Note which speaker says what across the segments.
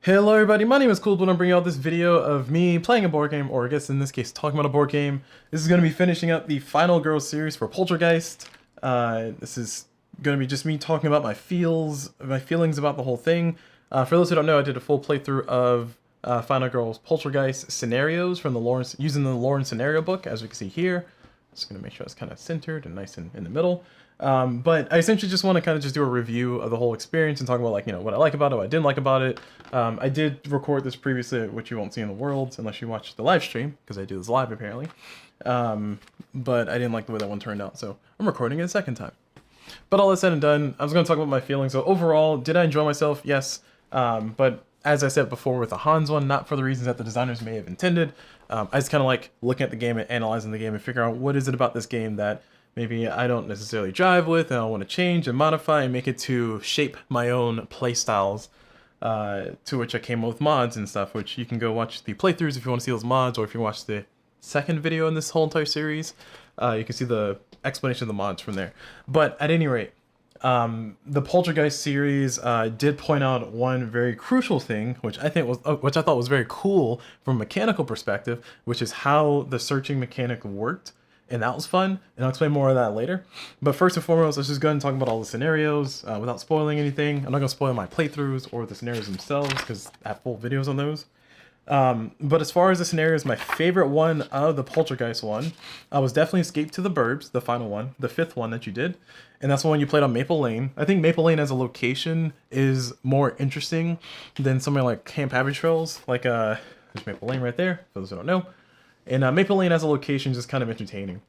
Speaker 1: Hello everybody, my name is Cool, and I'm bringing out this video of me playing a board game, or I guess in this case talking about a board game. This is going to be finishing up the Final Girl series for Poltergeist. This is going to be just me talking about my feelings about the whole thing. For those who don't know, I did a full playthrough of Final Girl's Poltergeist scenarios from the Lawrence, using the Lawrence scenario book, as we can see here. Just going to make sure it's kind of centered and nice and in the middle. But I essentially just want to kind of just do a review of the whole experience and talk about, like, what I like about it, what I didn't like about it. I did record this previously, which you won't see in the world unless you watch the live stream, because I do this live apparently. But I didn't like the way that one turned out, so I'm recording it a second time. But all that said and done, I was going to talk about my feelings. So overall, did I enjoy myself? Yes. But as I said before with the Hans one, not for the reasons that the designers may have intended. I just kind of like looking at the game and analyzing the game and figuring out what is it about this game that maybe I don't necessarily jive with, and I want to change and modify and make it to shape my own play styles, to which I came up with mods and stuff, which you can go watch the playthroughs if you want to see those mods, or if you watch the second video in this whole entire series, you can see the explanation of the mods from there. But at any rate, the Poltergeist series did point out one very crucial thing, which I thought was very cool from a mechanical perspective, which is how the searching mechanic worked. And that was fun, and I'll explain more of that later. But first and foremost, let's just go ahead and talk about all the scenarios without spoiling anything. I'm not going to spoil my playthroughs or the scenarios themselves, because I have full videos on those. But as far as the scenarios, my favorite one of the Poltergeist one was definitely Escape to the Burbs, the final one, the fifth one that you did. And that's the one you played on Maple Lane. I think Maple Lane as a location is more interesting than somewhere like Camp Abbey Trails. Like, there's Maple Lane right there, for those who don't know. And Maple Lane as a location is just kind of entertaining.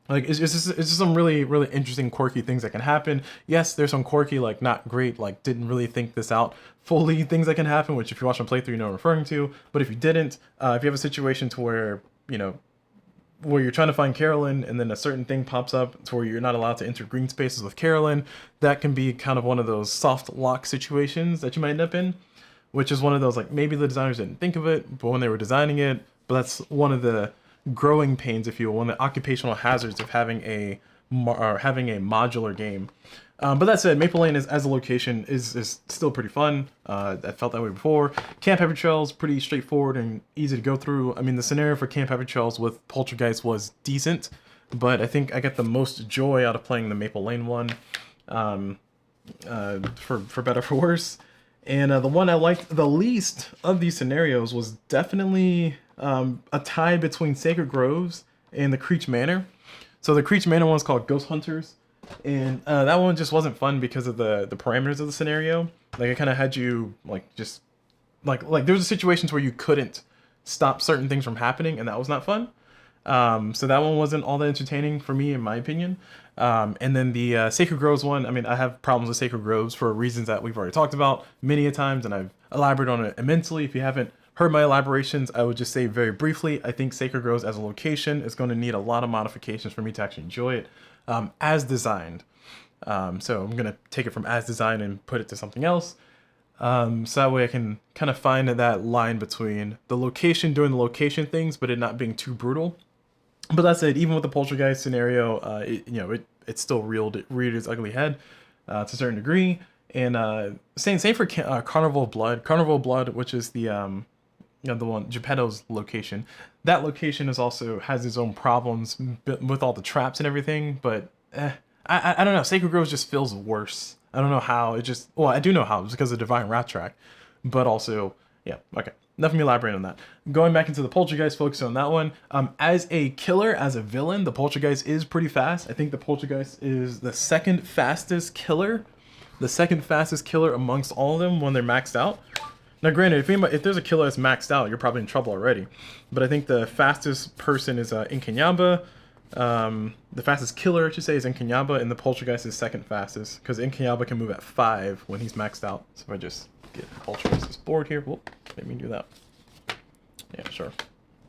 Speaker 1: Like, it's just some really, really interesting, quirky things that can happen. Yes, there's some quirky, like, not great, like, didn't really think this out fully things that can happen, which if you watch my playthrough, you know what I'm referring to. But if you didn't, if you have a situation to where, where you're trying to find Carolyn and then a certain thing pops up to where you're not allowed to enter green spaces with Carolyn, that can be kind of one of those soft lock situations that you might end up in, which is one of those, like, maybe the designers didn't think of it, but when they were designing it, but that's one of the growing pains, if you will, one of the occupational hazards of having a modular game. But that said, Maple Lane as a location is still pretty fun. I felt that way before. Camp Abbey Trails, pretty straightforward and easy to go through. I mean, the scenario for Camp Abbey Trails with Poltergeist was decent, but I think I got the most joy out of playing the Maple Lane one, for better or for worse. And the one I liked the least of these scenarios was definitely a tie between Sacred Groves and the Creech Manor. So the Creech Manor one's called Ghost Hunters, and that one just wasn't fun because of the parameters of the scenario. Like, it kind of had you just like there was situations where you couldn't stop certain things from happening, and that was not fun. So that one wasn't all that entertaining for me, in my opinion. And then the Sacred Groves one, I mean, I have problems with Sacred Groves for reasons that we've already talked about many a times, and I've elaborated on it immensely. If you haven't heard my elaborations, I would just say very briefly, I think Sacred Groves as a location is going to need a lot of modifications for me to actually enjoy it as designed. So I'm going to take it from as designed and put it to something else. So that way I can kind of find that line between the location doing the location things, but it not being too brutal. But that said, even with the Poltergeist scenario, it still reared its ugly head to a certain degree. And same for Carnival of Blood, which is the one Geppetto's location. That location has its own problems with all the traps and everything. But I don't know. Sacred Grove just feels worse. I don't know how. Well, I do know how. It's because of Divine Rat Track, but also, yeah, okay. Enough of me elaborating on that. Going back into the Poltergeist, focusing on that one. As a killer, as a villain, the Poltergeist is pretty fast. I think the Poltergeist is the second fastest killer. The second fastest killer amongst all of them when they're maxed out. Now, granted, if there's a killer that's maxed out, you're probably in trouble already. But I think the fastest person is Inkenyaba. The fastest killer, I should say, is Inkenyaba, and the Poltergeist is second fastest, because Inkenyaba can move at 5 when he's maxed out. So if I just get Poltergeist's board here, whoop, let me do that. Yeah, sure.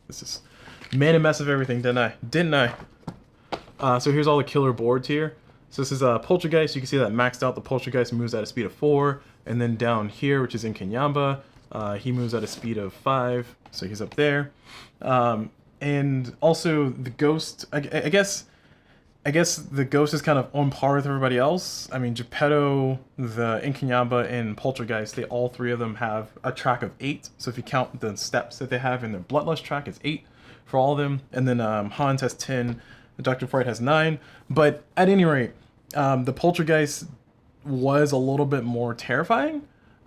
Speaker 1: This is made a mess of everything, didn't I? So here's all the killer boards here. So this is Poltergeist. You can see that maxed out. The Poltergeist moves at a speed of 4, and then down here, which is Inkenyaba, he moves at a speed of 5, so he's up there. And also the ghost, I guess I guess the Ghost is kind of on par with everybody else. I mean, Geppetto, the Inkinyaba, and Poltergeist, they all three of them have a track of 8. So if you count the steps that they have in their Bloodlust track, it's 8 for all of them. And then Hans has 10, Dr. Fright has 9. But at any rate, the Poltergeist was a little bit more terrifying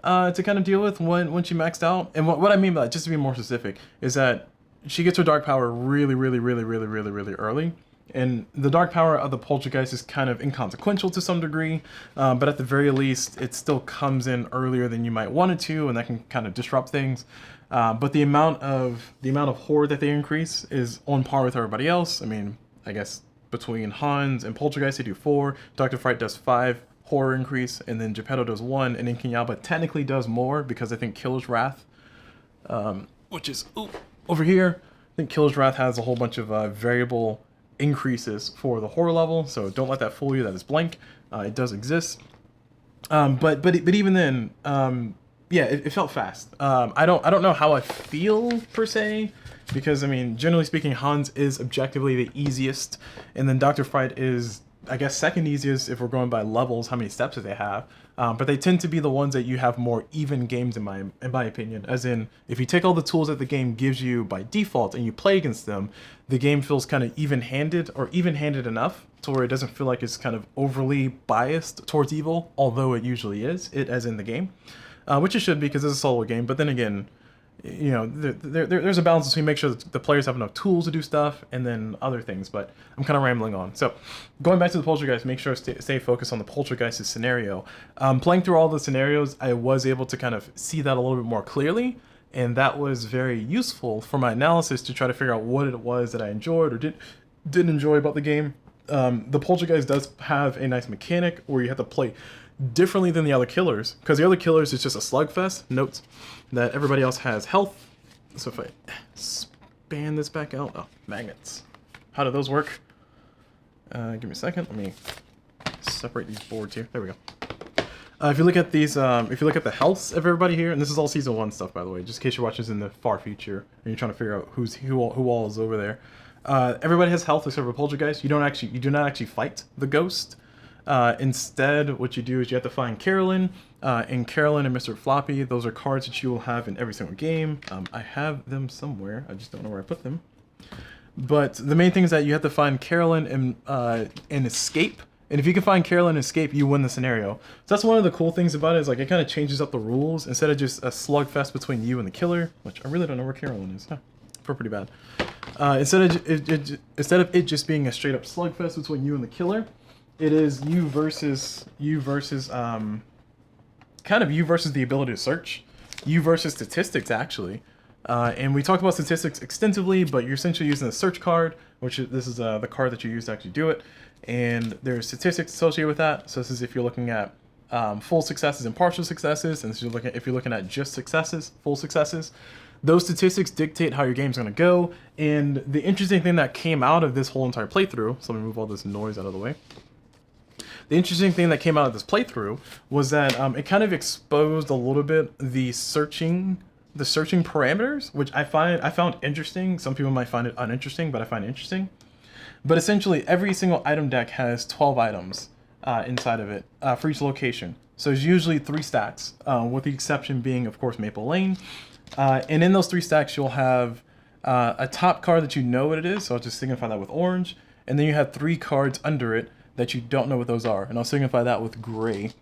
Speaker 1: to kind of deal with when she maxed out. And what I mean by that, just to be more specific, is that she gets her dark power really early. And the dark power of the Poltergeist is kind of inconsequential to some degree, but at the very least, it still comes in earlier than you might want it to, and that can kind of disrupt things. But the amount of horror that they increase is on par with everybody else. I mean, I guess between Hans and Poltergeist, they do 4. Dr. Fright does 5 horror increase, and then Geppetto does 1, and Inkinyaba technically does more because I think Killer's Wrath, which is over here. I think Killer's Wrath has a whole bunch of variable increases for the horror level, so don't let that fool you. That is blank. It does exist, but even then, yeah, it felt fast. I don't know how I feel per se, because I mean, generally speaking, Hans is objectively the easiest, and then Dr. Fright is, I guess, second easiest if we're going by levels, how many steps that they have. But they tend to be the ones that you have more even games in my opinion. As in, if you take all the tools that the game gives you by default and you play against them, the game feels kind of even-handed, or even-handed enough to where it doesn't feel like it's kind of overly biased towards evil, although it usually is, as in the game, which it should be because it's a solo game. But then again, you know, there's a balance between make sure that the players have enough tools to do stuff and then other things, but I'm kind of rambling on. So going back to the Poltergeist, make sure to stay focused on the Poltergeist scenario. Playing through all the scenarios, I was able to kind of see that a little bit more clearly, and that was very useful for my analysis to try to figure out what it was that I enjoyed or didn't enjoy about the game. The Poltergeist does have a nice mechanic where you have to play differently than the other killers, because the other killers is just a slugfest. Note that everybody else has health. So if I expand this back out, oh, magnets. How do those work? Give me a second. Let me separate these boards here. There we go. If you look at these, if you look at the healths of everybody here, and this is all season 1 stuff, by the way, just in case you're watching this in the far future and you're trying to figure out who all is over there. Everybody has health except for Poltergeist. You do not actually fight the ghost. Instead, what you do is you have to find Carolyn, and Carolyn and Mr. Floppy. Those are cards that you will have in every single game. I have them somewhere. I just don't know where I put them. But the main thing is that you have to find Carolyn and escape. And if you can find Carolyn and escape, you win the scenario. So that's one of the cool things about it, is like it kind of changes up the rules. Instead of just a slugfest between you and the killer, which I really don't know where Carolyn is. Huh, we're pretty bad. Instead of it just being a straight up slugfest between you and the killer, it is you versus kind of you versus the ability to search, you versus statistics actually. And we talked about statistics extensively, but you're essentially using a search card, which this is the card that you use to actually do it. And there's statistics associated with that. So this is if you're looking at full successes and partial successes, and if you're looking at just successes, full successes. Those statistics dictate how your game's going to go. And the interesting thing that came out of this whole entire playthrough, so let me move all this noise out of the way. The interesting thing that came out of this playthrough was that it kind of exposed a little bit the searching parameters, which I found interesting. Some people might find it uninteresting, but I find it interesting. But essentially, every single item deck has 12 items inside of it for each location. So there's usually 3 stacks, with the exception being, of course, Maple Lane. And in those 3 stacks, you'll have a top card that you know what it is, so I'll just signify that with orange. And then you have 3 cards under it that you don't know what those are, and I'll signify that with gray.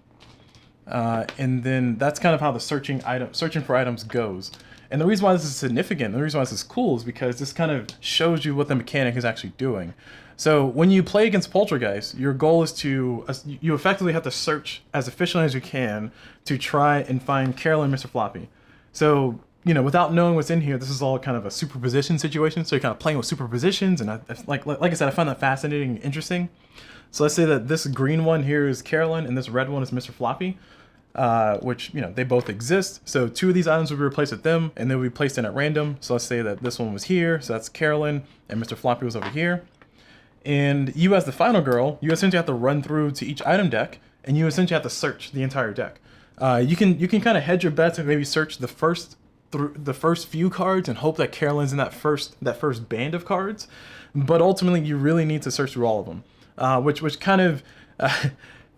Speaker 1: And then that's kind of how the searching for items goes. And the reason why this is significant, and the reason why this is cool, is because this kind of shows you what the mechanic is actually doing. So when you play against Poltergeist, your goal is to, you effectively have to search as efficiently as you can to try and find Carolyn and Mr. Floppy. So, you know, without knowing what's in here, this is all kind of a superposition situation. So you're kind of playing with superpositions, and like I said, I find that fascinating and interesting. So let's say that this green one here is Carolyn and this red one is Mr. Floppy, which, you know, they both exist. So 2 of these items will be replaced with them, and they will be placed in at random. So let's say that this one was here, so that's Carolyn, and Mr. Floppy was over here. And you, as the final girl, you essentially have to run through to each item deck, and you essentially have to search the entire deck. You can kind of hedge your bets and maybe search the first few cards and hope that Carolyn's in that first band of cards, but ultimately you really need to search through all of them. which kind of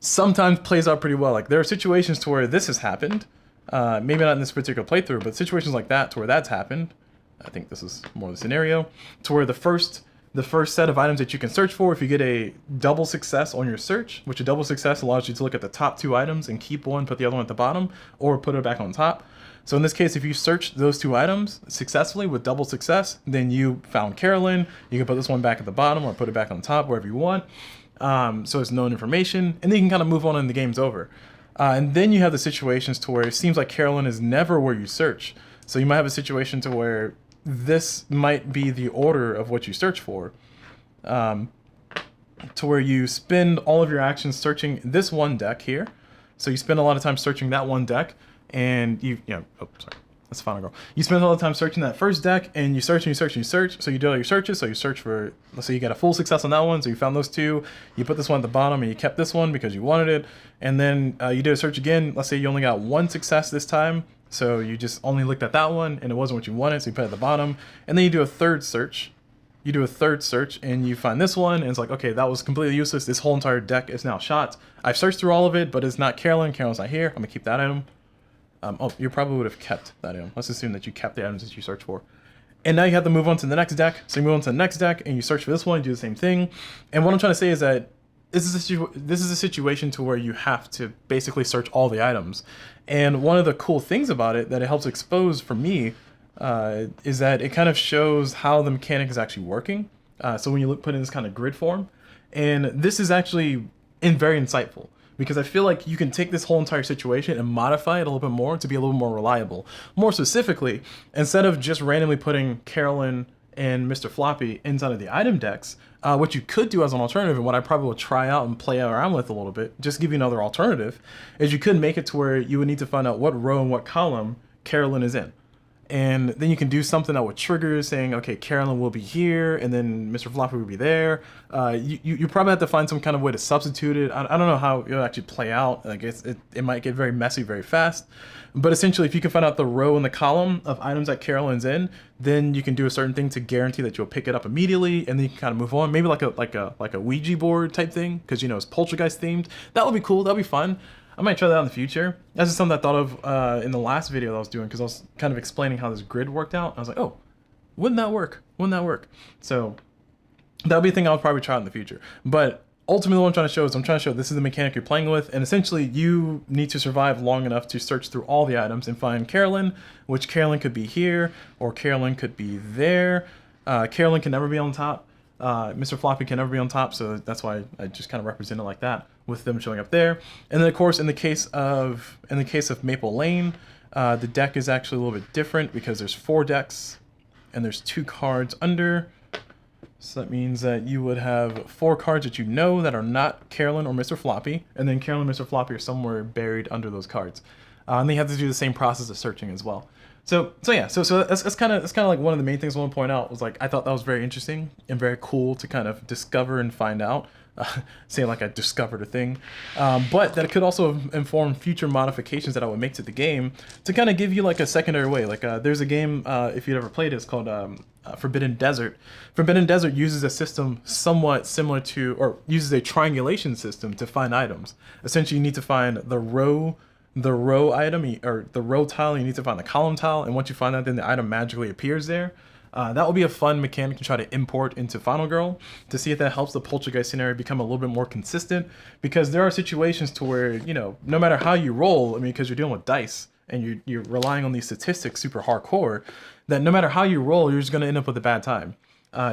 Speaker 1: sometimes plays out pretty well. Like there are situations to where this has happened, maybe not in this particular playthrough, but situations like that to where that's happened. I think this is more the scenario to where the first set of items that you can search for, if you get a double success on your search, which a double success allows you to look at the top 2 items and keep one, put the other one at the bottom, or put it back on top. So in this case, if you search those 2 items successfully with double success, then you found Carolyn. You can put this one back at the bottom or put it back on top, wherever you want. So it's known information, and then you can kind of move on and the game's over. And then you have the situations to where it seems like Carolyn is never where you search. So you might have a situation to where this might be the order of what you search for, to where you spend all of your actions searching this one deck here. So you spend a lot of time searching that one deck, and that's the final girl. You spend a lot of time searching that first deck, and you search and you search and you search. So you do all your searches. So you search for, let's say you got a full success on that one. So you found those 2. You put this one at the bottom, and you kept this one because you wanted it. And then you did a search again. Let's say you only got 1 success this time. So you just only looked at that one, and it wasn't what you wanted. So you put it at the bottom, and then you do a third search. You do a third search, and you find this one, and it's like, okay, that was completely useless. This whole entire deck is now shot. I've searched through all of it, but it's not Carolyn. Carolyn's not here. I'm gonna keep that item. Oh, you probably would have kept that item. Let's assume that you kept the items that you searched for. And now you have to move on to the next deck. So you move on to the next deck, and you search for this one, you do the same thing. And what I'm trying to say is that this is a situation to where you have to basically search all the items. And one of the cool things about it that it helps expose for me is that it kind of shows how the mechanic is actually working. So when you put in this kind of grid form, and this is actually very insightful, because I feel like you can take this whole entire situation and modify it a little bit more to be a little more reliable. More specifically, instead of just randomly putting Carolyn and Mr. Floppy inside of the item decks, what you could do as an alternative, and what I probably will try out and play around with a little bit, just give you another alternative, is you could make it to where you would need to find out what row and what column Carolyn is in. And then you can do something that would trigger saying, okay, Carolyn will be here, and then Mr. Floppy will be there. You probably have to find some kind of way to substitute it. I don't know how it'll actually play out. Like it might get very messy very fast. But essentially, if you can find out the row and the column of items that Carolyn's in, then you can do a certain thing to guarantee that you'll pick it up immediately, and then you can kind of move on. Maybe like a Ouija board type thing, because it's Poltergeist themed. That would be cool. That'd be fun. I might try that in the future. That's just something I thought of in the last video that I was doing, because I was kind of explaining how this grid worked out. I was like, oh, wouldn't that work? Wouldn't that work? So that would be a thing I'll probably try in the future. But ultimately what I'm trying to show is this is the mechanic you're playing with, and essentially you need to survive long enough to search through all the items and find Carolyn, which Carolyn could be here, or Carolyn could be there. Carolyn can never be on top. Mr. Floppy can never be on top, so that's why I just kind of represent it like that, with them showing up there. And then of course in the case of Maple Lane, the deck is actually a little bit different, because there's 4 decks and there's 2 cards under. So that means that you would have 4 cards that that are not Carolyn or Mr. Floppy, and then Carolyn and Mr. Floppy are somewhere buried under those cards. And they have to do the same process of searching as well. So that's kind of like one of the main things I want to point out, was like, I thought that was very interesting and very cool to kind of discover and find out. Saying like I discovered a thing, but that it could also inform future modifications that I would make to the game to kind of give you like a secondary way. Like there's a game, if you've ever played it, it's called Forbidden Desert. Forbidden Desert uses a system somewhat similar to, or uses a triangulation system to find items. Essentially, you need to find the row item, or the row tile, you need to find the column tile, and once you find that, then the item magically appears there. That will be a fun mechanic to try to import into Final Girl, to see if that helps the Poltergeist scenario become a little bit more consistent, because there are situations to where, no matter how you roll, I mean, because you're dealing with dice, and you're relying on these statistics super hardcore, that no matter how you roll, you're just going to end up with a bad time.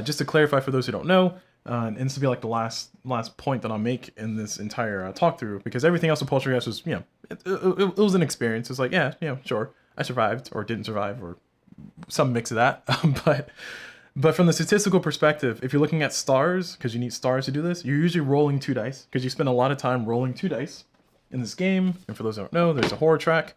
Speaker 1: Just to clarify for those who don't know, and this will be like the last point that I'll make in this entire talk through, because everything else with Poltergeist was, it was an experience. It's like, yeah, sure, I survived, or didn't survive, or some mix of that. But from the statistical perspective, if you're looking at stars, because you need stars to do this, you're usually rolling 2 dice, because you spend a lot of time rolling 2 dice in this game. And for those who don't know, there's a horror track.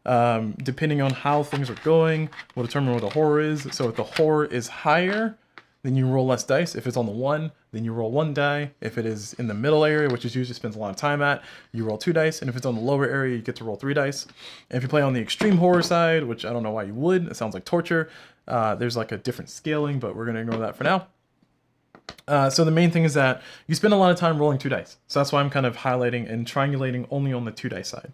Speaker 1: Depending on how things are going, will determine what the horror is. So if the horror is higher, then you roll less dice. If it's on the 1, then you roll 1 die. If it is in the middle area, which is usually spends a lot of time at, you roll 2 dice. And if it's on the lower area, you get to roll 3 dice. And if you play on the extreme horror side, which I don't know why you would, it sounds like torture, there's like a different scaling, but we're gonna ignore that for now. So the main thing is that you spend a lot of time rolling 2 dice. So that's why I'm kind of highlighting and triangulating only on the 2 dice side.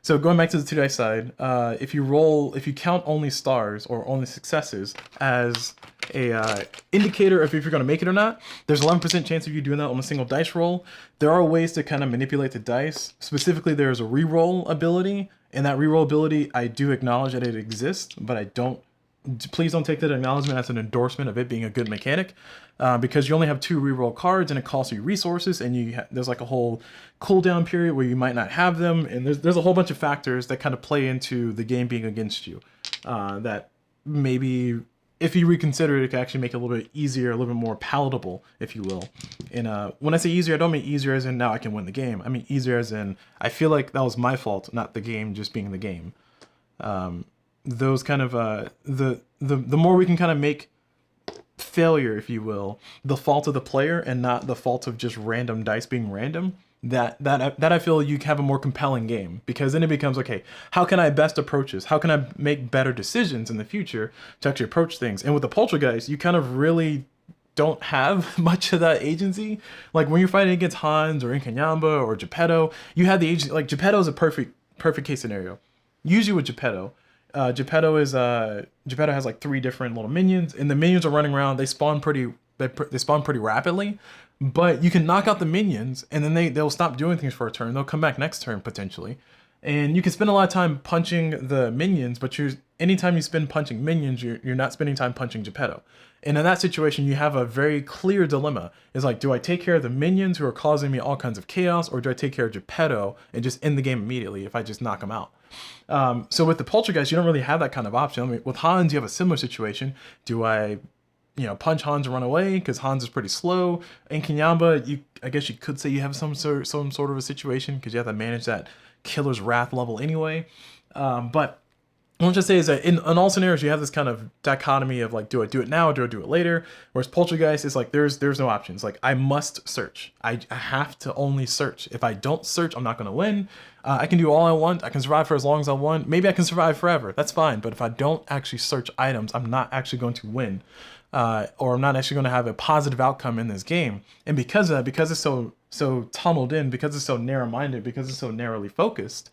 Speaker 1: So going back to the 2 dice side, if you count only stars or only successes as a indicator of if you're going to make it or not, there's 11% chance of you doing that on a single dice roll. There are ways to kind of manipulate the dice. Specifically, there's a reroll ability, and that reroll ability, I do acknowledge that it exists, but I don't. Please don't take that acknowledgement as an endorsement of it being a good mechanic, because you only have 2 reroll cards and it costs you resources, and there's like a whole cooldown period where you might not have them, and there's a whole bunch of factors that kind of play into the game being against you, that maybe if you reconsider it, it can actually make it a little bit easier, a little bit more palatable, if you will. And when I say easier, I don't mean easier as in now I can win the game. I mean easier as in I feel like that was my fault, not the game just being the game. Those kind of the more we can kind of make failure, if you will, the fault of the player and not the fault of just random dice being random, that I feel you have a more compelling game, because then it becomes, okay, how can I best approach this? How can I make better decisions in the future to actually approach things? And with the Poltergeist, you kind of really don't have much of that agency. Like when you're fighting against Hans or Inkanyamba or Geppetto, you have the agency. Like Geppetto is a perfect case scenario. Usually with Geppetto, Geppetto has like 3 different little minions, and the minions are running around. They spawn pretty rapidly, but you can knock out the minions, and then they'll stop doing things for a turn. They'll come back next turn potentially, and you can spend a lot of time punching the minions. But anytime you spend punching minions, you're not spending time punching Geppetto. And in that situation, you have a very clear dilemma. It's like, do I take care of the minions who are causing me all kinds of chaos, or do I take care of Geppetto and just end the game immediately if I just knock him out? So with the Poltergeist, you don't really have that kind of option. I mean, with Hans, you have a similar situation. Do I, punch Hans and run away because Hans is pretty slow? In Kinyamba, I guess you could say you have some sort of a situation because you have to manage that killer's wrath level anyway. But what I'm just say is that in all scenarios, you have this kind of dichotomy of like, do I do it now or do I do it later? Whereas Poltergeist is like, there's no options. Like, I must search. I have to only search. If I don't search, I'm not going to win. I can do all I want. I can survive for as long as I want. Maybe I can survive forever. That's fine. But if I don't actually search items, I'm not actually going to win. Or I'm not actually going to have a positive outcome in this game. And because of that, because it's so tunneled in, because it's so narrow-minded, because it's so narrowly focused,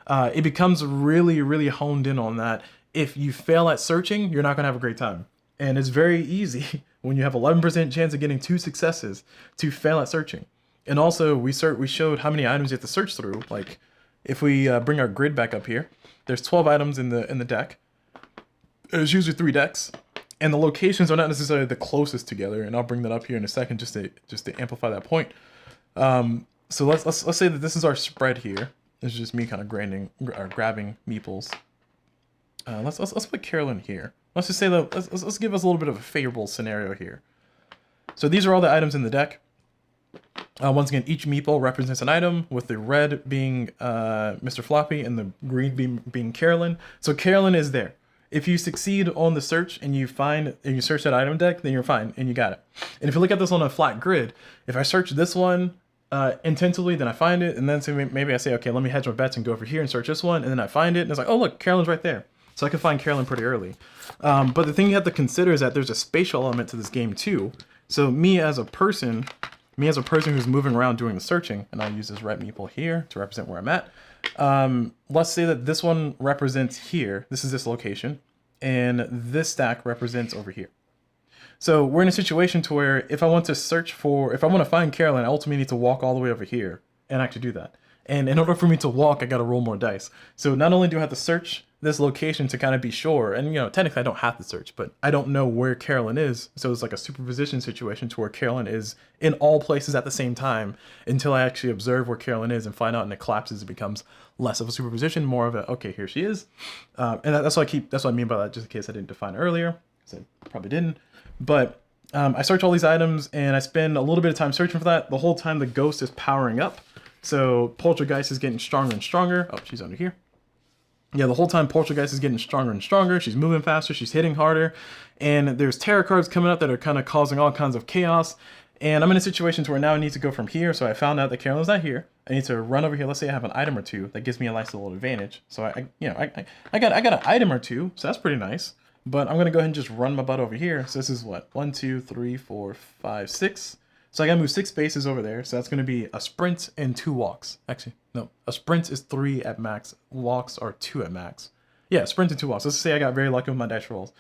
Speaker 1: it becomes really, really honed in on that. If you fail at searching, you're not going to have a great time. And it's very easy when you have 11% chance of getting 2 successes to fail at searching. And also, we showed how many items you have to search through. Like, if we bring our grid back up here, there's 12 items in the deck. There's usually 3 decks. And the locations are not necessarily the closest together. And I'll bring that up here in a second just to amplify that point. So let's say that this is our spread here. This is just me kind of grabbing meeples. Let's put Carolyn here. Let's just say that let's give us a little bit of a favorable scenario here. So these are all the items in the deck. Once again, each meeple represents an item, with the red being Mr. Floppy and the green being Carolyn. So Carolyn is there. If you succeed on the search and you search that item deck, then you're fine and you got it. And if you look at this on a flat grid, if I search this one intensively, then I find it, and then maybe I say, okay, let me hedge my bets and go over here and search this one, and then I find it, and it's like, oh look, Carolyn's right there. So I can find Carolyn pretty early. But the thing you have to consider is that there's a spatial element to this game too. So me as a person who's moving around doing the searching, and I'll use this red meeple here to represent where I'm at. Let's say that this one represents here. This is this location, and this stack represents over here. So we're in a situation to where if I want to find Carolyn, I ultimately need to walk all the way over here and actually do that. And in order for me to walk, I got to roll more dice. So not only do I have to search this location to kind of be sure, and technically I don't have to search, but I don't know where Carolyn is. So it's like a superposition situation to where Carolyn is in all places at the same time until I actually observe where Carolyn is and find out, and it collapses. It becomes less of a superposition, more of a, okay, here she is. And that's what I mean by that, just in case I didn't define earlier, because I probably didn't. But I search all these items and I spend a little bit of time searching for that. The whole time the ghost is powering up. So Poltergeist is getting stronger and stronger. Oh, she's under here. Yeah, the whole time Poltergeist is getting stronger and stronger. She's moving faster. She's hitting harder. And there's tarot cards coming up that are kind of causing all kinds of chaos. And I'm in a situation where now I need to go from here. So I found out that Carolyn's not here. I need to run over here. Let's say I have an item or two that gives me a nice little advantage. So I got an item or two. So that's pretty nice. But I'm going to go ahead and just run my butt over here. So this is what? 1, 2, 3, 4, 5, 6. So I got to move 6 spaces over there. So that's going to be a sprint and 2 walks. Actually, no. A sprint is 3 at max. Walks are 2 at max. Yeah, sprint and 2 walks. Let's say I got very lucky with my dice rolls.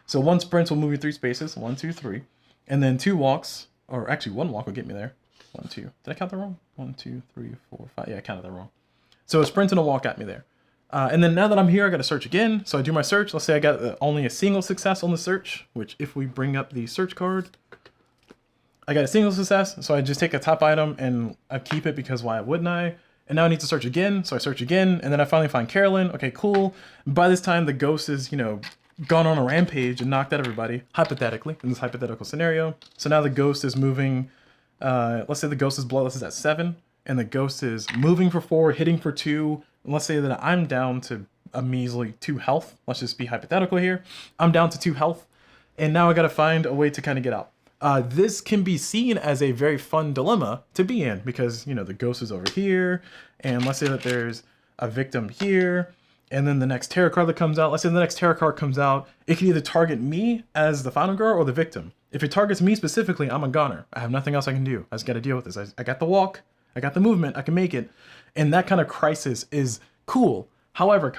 Speaker 1: So 1 sprint will move me 3 spaces. 1, 2, 3. And then 2 walks, or actually 1 walk will get me there. 1, 2. Did I count that wrong? 1, 2, 3, 4, 5. Yeah, I counted that wrong. So a sprint and a walk got me there. And then now that I'm here, I got to search again. So I do my search. Let's say I got only a single success on the search, which if we bring up the search card, I got a single success. So I just take a top item and I keep it because why wouldn't I? And now I need to search again. So I search again and then I finally find Carolyn. Okay, cool. By this time, the ghost is, you know, gone on a rampage and knocked out everybody, hypothetically, in this hypothetical scenario. So now the ghost is moving, let's say the ghost is bloodless is at 7 and the ghost is moving for 4, hitting for 2. And let's say that I'm down to a measly 2 health. Let's just be hypothetical here. I'm down to 2 health and now I got to find a way to kind of get out. This can be seen as a very fun dilemma to be in because, you know, the ghost is over here and let's say that there's a victim here and then the next tarot card that comes out, let's say the next tarot card comes out, it can either target me as the final girl or the victim. If it targets me specifically, I'm a goner. I have nothing else I can do. I just got to deal with this. I got the walk, I got the movement, I can make it. And that kind of crisis is cool. However,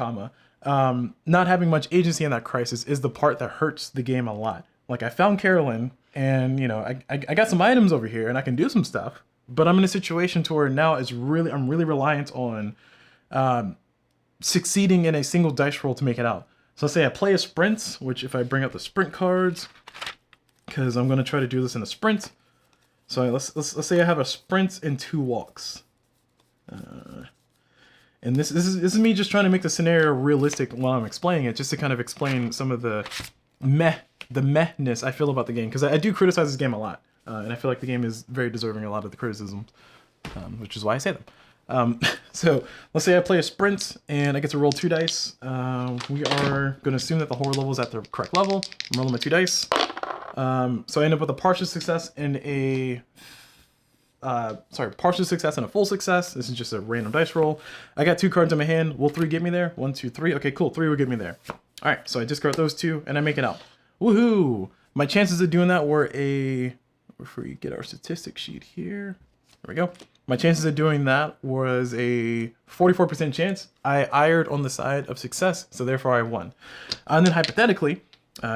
Speaker 1: not having much agency in that crisis is the part that hurts the game a lot. Like I found Carolyn and, you know, I got some items over here and I can do some stuff, but I'm in a situation to where now I'm really reliant on succeeding in a single dice roll to make it out. So let's say I play a sprint, which if I bring up the sprint cards, because I'm going to try to do this in a sprint. So let's say I have a sprint and 2 walks. And this is me just trying to make the scenario realistic while I'm explaining it, just to kind of explain some of the mehness I feel about the game, because I do criticize this game a lot, and I feel like the game is very deserving of a lot of the criticisms, which is why I say them. So let's say I play a sprint and I get to roll 2 dice. We are going to assume that the horror level is at the correct level. I'm rolling my 2 dice. So I end up with a partial success and a partial success and a full success. This is just a random dice roll. I got 2 cards in my hand. Will 3 get me there? 1, 2, 3. Okay, cool. 3 will get me there. All right, so I discard those 2 and I make it out. Woohoo! My chances of doing that were if we get our statistic sheet here, there we go. My chances of doing that was a 44% chance. I erred on the side of success, so therefore I won. And then hypothetically,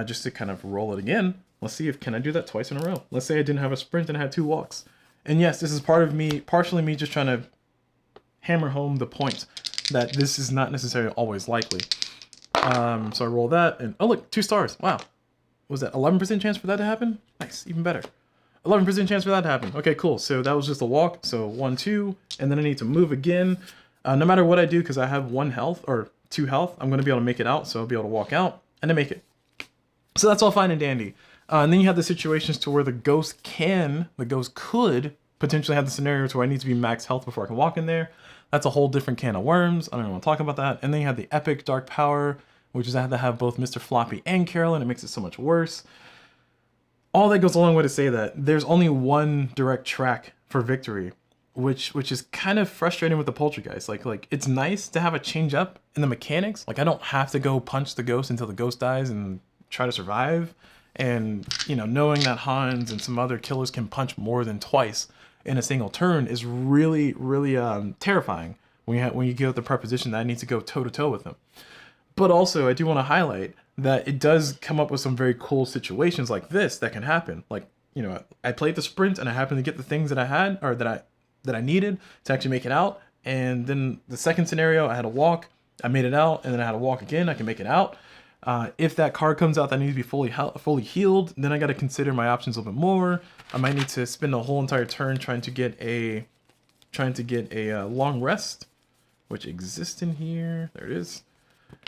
Speaker 1: just to kind of roll it again, let's see if can I do that twice in a row. Let's say I didn't have a sprint and I had 2 walks. And yes, this is partially me just trying to hammer home the point that this is not necessarily always likely. So I roll that and oh look, 2 stars. Wow. Was that 11% chance for that to happen? Nice, even better. 11% chance for that to happen. Okay, cool. So that was just a walk. So 1, 2, and then I need to move again. No matter what I do, because I have 1 health or 2 health, I'm going to be able to make it out. So I'll be able to walk out and then make it. So that's all fine and dandy. And then you have the situations to where the ghost could potentially have the scenario to where I need to be max health before I can walk in there. That's a whole different can of worms. I don't even want to talk about that. And then you have the epic dark power, which is I have to have both Mr. Floppy and Carolyn. It makes it so much worse. All that goes a long way to say that there's only one direct track for victory, which is kind of frustrating with the Poltergeist. Like it's nice to have a change up in the mechanics. Like I don't have to go punch the ghost until the ghost dies and try to survive. And, you know, knowing that Hans and some other killers can punch more than twice in a single turn is really, really terrifying when you get the preposition that I need to go toe-to-toe with them. But also, I do want to highlight that it does come up with some very cool situations like this that can happen. Like, you know, I played the sprint and I happened to get the things that I had or that I needed to actually make it out. And then the second scenario, I had a walk, I made it out, and then I had to walk again, I can make it out. If that card comes out that needs to be fully healed, then I got to consider my options a little bit more. I might need to spend a whole entire turn trying to get a long rest, which exists in here. There it is.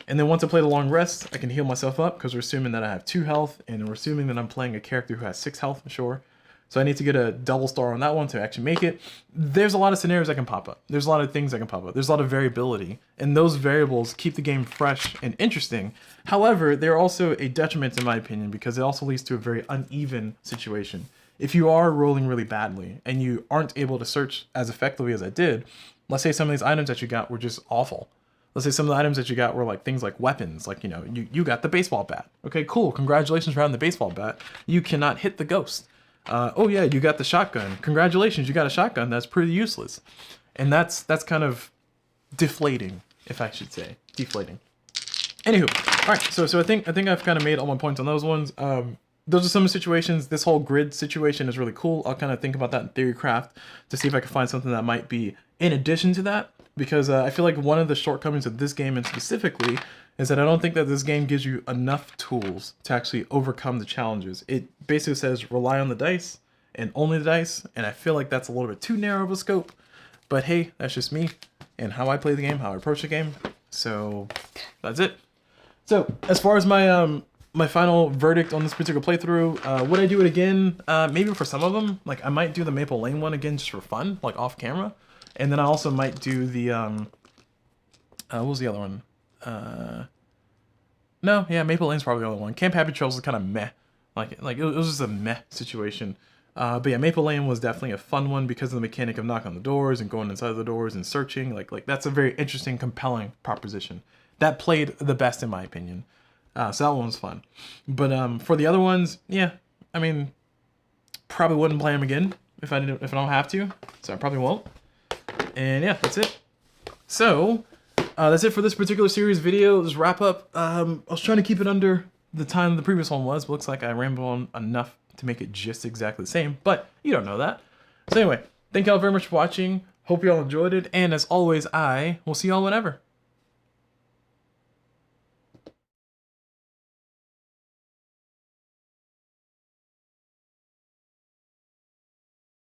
Speaker 1: And then once I play the long rest, I can heal myself up because we're assuming that I have 2 health, and we're assuming that I'm playing a character who has 6 health, sure. So I need to get a double star on that one to actually make it. There's a lot of scenarios that can pop up. There's a lot of things that can pop up. There's a lot of variability, and those variables keep the game fresh and interesting. However, they're also a detriment in my opinion because it also leads to a very uneven situation. If you are rolling really badly and you aren't able to search as effectively as I did, let's say some of these items that you got were just awful. Let's say some of the items that you got were like things like weapons, like, you know, you got the baseball bat. Okay, cool. Congratulations for having the baseball bat. You cannot hit the ghost. Oh yeah, you got the shotgun. Congratulations, you got a shotgun. That's pretty useless. And that's kind of deflating, if I should say. Deflating. Anywho, all right, so I think I've kind of made all my points on those ones. Those are some situations. This whole grid situation is really cool. I'll kind of think about that in Theorycraft to see if I can find something that might be in addition to that, because I feel like one of the shortcomings of this game, and specifically, is that I don't think that this game gives you enough tools to actually overcome the challenges. It basically says rely on the dice and only the dice, and I feel like that's a little bit too narrow of a scope. But hey, that's just me and how I play the game, how I approach the game. So that's it. So as far as my my final verdict on this particular playthrough, would I do it again? Maybe for some of them. Like, I might do the Maple Lane one again just for fun, like off camera. And then I also might do the, what was the other one? No, yeah, Maple Lane's probably the other one. Camp Happy Trails is kind of meh. Like it was just a meh situation. But yeah, Maple Lane was definitely a fun one because of the mechanic of knocking on the doors and going inside the doors and searching. Like that's a very interesting, compelling proposition. That played the best in my opinion. So that one was fun. But for the other ones, yeah, I mean, probably wouldn't play them again if I don't have to. So I probably won't. And yeah, that's it. So that's it for this particular series video. Let's wrap up. I was trying to keep it under the time the previous one was, but looks like I rambled on enough to make it just exactly the same, but you don't know that. So anyway, thank y'all very much for watching. Hope y'all enjoyed it. And as always, I will see y'all whenever.